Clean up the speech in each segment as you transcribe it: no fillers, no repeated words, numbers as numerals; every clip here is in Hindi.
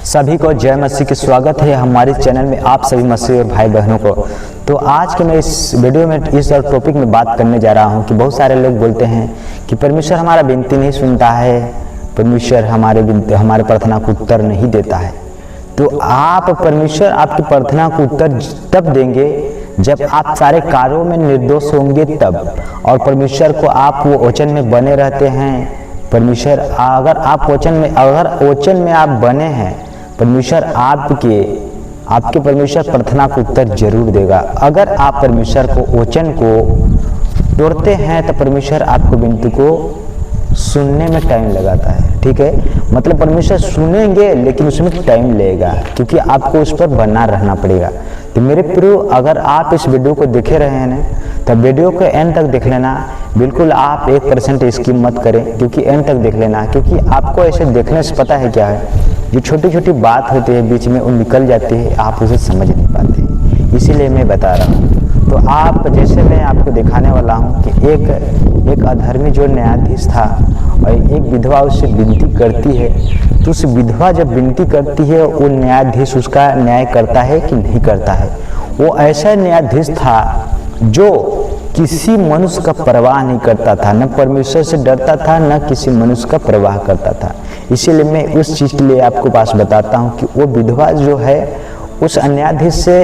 सभी को जय मसीह की स्वागत है हमारे चैनल में आप सभी मसीह और भाई बहनों को। तो आज के मैं इस वीडियो में इस टॉपिक में बात करने जा रहा हूं कि बहुत सारे लोग बोलते हैं कि परमेश्वर हमारा विनती नहीं सुनता है, परमेश्वर हमारे प्रार्थना को उत्तर नहीं देता है। तो परमेश्वर आपकी प्रार्थना को उत्तर तब देंगे जब आप सारे कार्यों में निर्दोष होंगे तब, और परमेश्वर को आप वो वचन में बने रहते हैं। परमेश्वर अगर वचन में आप बने हैं, परमेश्वर आपके परमेश्वर प्रार्थना को उत्तर जरूर देगा। अगर आप परमेश्वर को वचन को तोड़ते हैं तो परमेश्वर आपको विनती को सुनने में टाइम लगाता है। ठीक है, मतलब परमेश्वर सुनेंगे लेकिन उसमें टाइम लगेगा, क्योंकि आपको उस पर बना रहना पड़ेगा। तो मेरे प्रियो, अगर आप इस वीडियो को देखे रहे हैं तो वीडियो को एंड तक देख लेना। बिल्कुल आप 1% स्किप मत करें, क्योंकि एंड तक देख लेना, क्योंकि आपको ऐसे देखने से पता है क्या है, जो छोटी छोटी बात होती है बीच में वो निकल जाती है, आप उसे समझ नहीं पाते। इसीलिए मैं बता रहा हूँ। तो आप जैसे मैं आपको दिखाने वाला हूँ कि एक अधर्मी जो न्यायाधीश था और एक विधवा उससे विनती करती है, तो उस विधवा जब विनती करती है वो न्यायाधीश उसका न्याय करता है कि नहीं करता है। वो ऐसा न्यायाधीश था जो किसी मनुष्य का परवाह नहीं करता था, न परमेश्वर से डरता था, न किसी मनुष्य का परवाह करता था। इसीलिए मैं उस चीज़ के लिए आपको पास बताता हूँ कि वो विधवा जो है उस न्यायाधीश से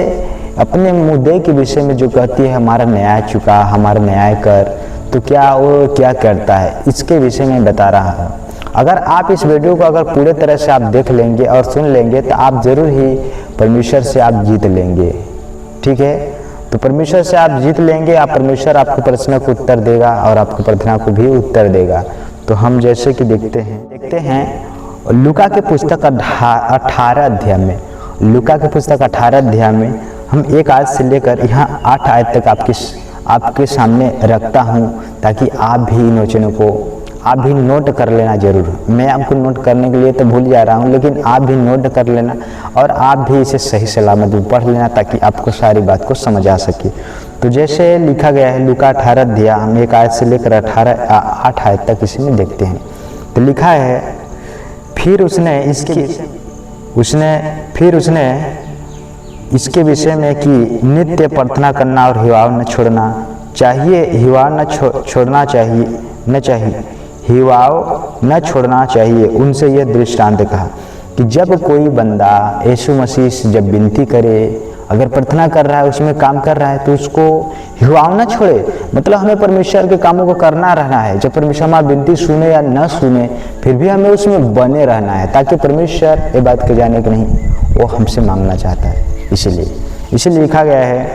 अपने मुद्दे के विषय में जो कहती है हमारा न्याय चुका, हमारा न्याय कर, तो क्या वो क्या करता है, इसके विषय में बता रहा हूँ। अगर आप इस वीडियो को अगर पूरे तरह से आप देख लेंगे और सुन लेंगे तो आप जरूर ही परमेश्वर से आप जीत लेंगे। ठीक है, तो परमेश्वर से आप जीत लेंगे, आप परमेश्वर आपको प्रश्न को उत्तर देगा और आपको प्रार्थना को भी उत्तर देगा। तो हम जैसे कि देखते हैं लूका के पुस्तक 18 अध्याय में, लूका के पुस्तक 18 अध्याय में हम 1 आयत से लेकर यहाँ 8 आयत तक आपके सामने रखता हूँ, ताकि आप भी इन वचनों को आप भी नोट कर लेना जरूर। मैं आपको नोट करने के लिए तो भूल जा रहा हूँ, लेकिन आप भी नोट कर लेना और आप भी इसे सही सलामत पढ़ लेना, ताकि आपको सारी बात को समझ आ सके। तो जैसे लिखा गया है लूका 18 अध्याय, हम 1 आयत से लेकर 8 आयत तक इसमें देखते हैं। तो लिखा है, फिर उसने इसके विषय में कि नित्य प्रार्थना करना और हिवाव न छोड़ना चाहिए, हिवाव न छोड़ना चाहिए। उनसे यह दृष्टांत कहा कि जब कोई बंदा यीशु मसीह से जब विनती करे, अगर प्रार्थना कर रहा है, उसमें काम कर रहा है, तो उसको हिवाव न छोड़े। मतलब हमें परमेश्वर के कामों को करना रहना है। जब परमेश्वर हमारी विनती सुने या न सुने, फिर भी हमें उसमें बने रहना है, ताकि परमेश्वर ये बात के जाने की नहीं, वो हमसे मांगना चाहता है। इसलिए लिखा गया है,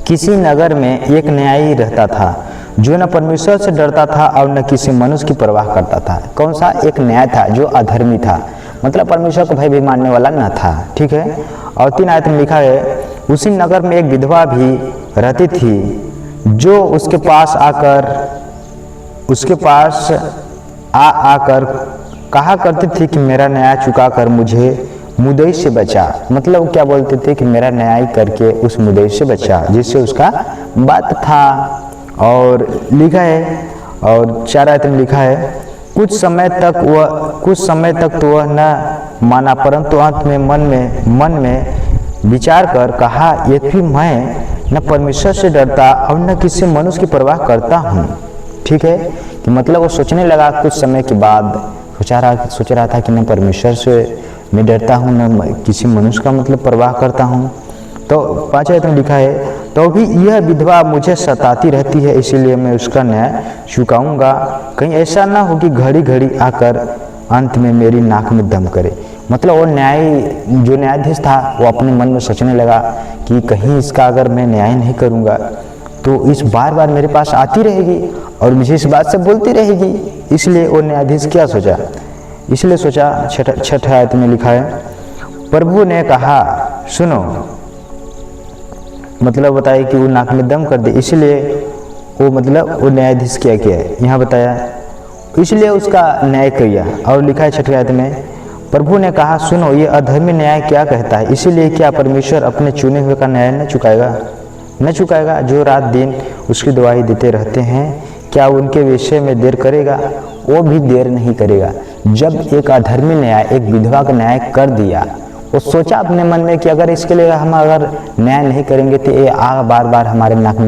किसी नगर में एक न्यायी रहता था जो न परमेश्वर से डरता था और न किसी मनुष्य की परवाह करता था। कौन सा? एक न्याय था जो अधर्मी था, मतलब परमेश्वर को भय भी मानने वाला न था। ठीक है, और 3 आयत में लिखा है, उसी नगर में एक विधवा भी रहती थी जो उसके पास आकर कहा करती थी कि मेरा न्याय चुका कर मुझे मुद्दई से बचा। मतलब क्या बोलते थे कि मेरा न्याय करके उस मुद्दई से बचा जिससे उसका बात था। और लिखा है, और 4 आयत में लिखा है, कुछ समय तक तो वह न माना, परंतु अंत में मन में विचार कर कहा, यद्यपि मैं न परमेश्वर से डरता और न किसी मनुष्य की परवाह करता हूँ। ठीक है, कि मतलब वो सोचने लगा, कुछ समय के बाद सोच रहा था कि न परमेश्वर से मैं डरता हूँ, न किसी मनुष्य का मतलब परवाह करता हूँ। तो 5 आयत में लिखा है, तो भी यह विधवा मुझे सताती रहती है, इसीलिए मैं उसका न्याय चुकाऊंगा। कहीं ऐसा ना हो कि घड़ी घड़ी आकर अंत में मेरी नाक में दम करे। मतलब वो जो न्यायाधीश था वो अपने मन में सोचने लगा कि कहीं इसका अगर मैं न्याय नहीं करूंगा तो इस बार मेरे पास आती रहेगी और मुझे इस बात से बोलती रहेगी। इसलिए वो न्यायाधीश क्या सोचा? इसलिए सोचा, 6 आयत में लिखा है, प्रभु ने कहा सुनो, मतलब बताया कि वो नाक में दम कर दे। इसलिए वो न्यायाधीश क्या किया है यहाँ बताया, इसलिए उसका न्याय किया। और लिखा है 6 आयत में, प्रभु ने कहा सुनो, ये अधर्मी न्याय क्या कहता है, इसीलिए क्या परमेश्वर अपने चुने हुए का न्याय न चुकाएगा? जो रात दिन उसकी गवाही देते रहते हैं, क्या उनके विषय में देर करेगा? वो भी देर नहीं करेगा। जब एक अधर्मी न्याय, एक विधवा का न्याय कर दिया, वो सोचा अपने मन में कि अगर इसके लिए हम अगर न्याय नहीं करेंगे तो ये बार बार हमारे नाक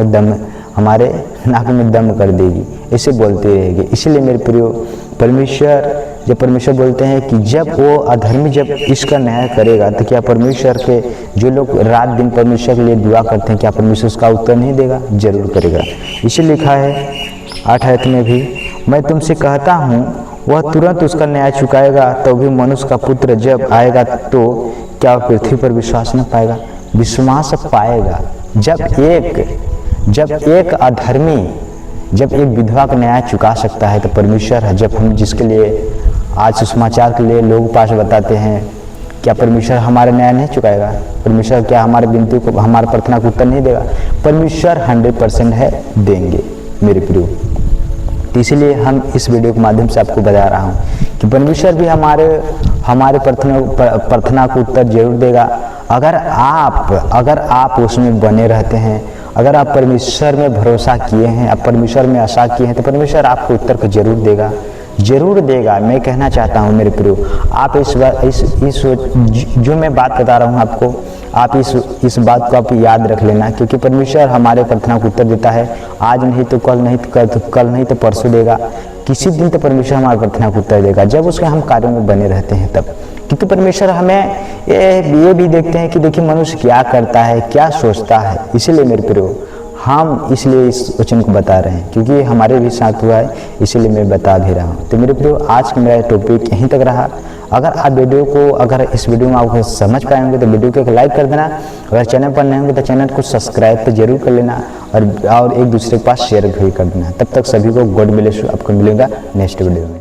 में दम कर देगी, इसे बोलते रहेगी। इसलिए मेरे प्रियो, परमेश्वर बोलते हैं कि जब वो अधर्मी जब इसका न्याय करेगा तो क्या परमेश्वर के जो लोग रात दिन परमेश्वर के लिए दुआ करते हैं, क्या परमेश्वर उसका उत्तर नहीं देगा? जरूर करेगा। इसे लिखा है 8 आयत में भी, मैं तुमसे कहता हूँ वह तुरंत उसका न्याय चुकाएगा, तो भी मनुष्य का पुत्र जब आएगा तो क्या पृथ्वी पर विश्वास न पाएगा? विश्वास पाएगा। जब एक अधर्मी जब एक विधवा का न्याय चुका सकता है तो परमेश्वर है। जब हम जिसके लिए आज सुसमाचार के लिए लोग पास बताते हैं, क्या परमेश्वर हमारे न्याय नहीं चुकाएगा? परमेश्वर क्या हमारे विनती को, हमारे प्रार्थना को उत्तर नहीं देगा? परमेश्वर 100% है, देंगे मेरे प्रियो। तो इसलिए हम इस वीडियो के माध्यम से आपको बता रहा हूँ कि परमेश्वर भी हमारे प्रार्थना को उत्तर जरूर देगा, अगर आप उसमें बने रहते हैं, अगर आप परमेश्वर में भरोसा किए हैं, आप परमेश्वर में आशा किए हैं, तो परमेश्वर आपको उत्तर को जरूर देगा। मैं कहना चाहता हूँ मेरे प्रियो, आप इस जो मैं बात बता रहा हूँ आपको, आप इस बात को आप याद रख लेना, क्योंकि परमेश्वर हमारे प्रार्थना को उत्तर देता है। आज नहीं तो कल, नहीं तो परसों देगा। किसी दिन तो परमेश्वर हमारी प्रार्थना को उत्तर देगा, जब उसके हम कार्यों में बने रहते हैं तब। क्योंकि परमेश्वर हमें ये भी देखते हैं कि देखिए मनुष्य क्या करता है, क्या सोचता है। इसीलिए मेरे प्रियो, हम इसलिए इस वचन को बता रहे हैं क्योंकि हमारे भी साथ हुआ है, इसीलिए मैं बता भी रहा हूँ। तो मेरे प्रियो, आज का मेरा टॉपिक यहीं तक रहा। अगर इस वीडियो में आप समझ पाएंगे तो वीडियो को एक लाइक कर देना। अगर चैनल पर नए होंगे तो चैनल को सब्सक्राइब तो जरूर कर लेना और एक दूसरे के पास शेयर भी कर देना। तब तक सभी को गॉड ब्लेस यू। आपको मिलेगा नेक्स्ट वीडियो में।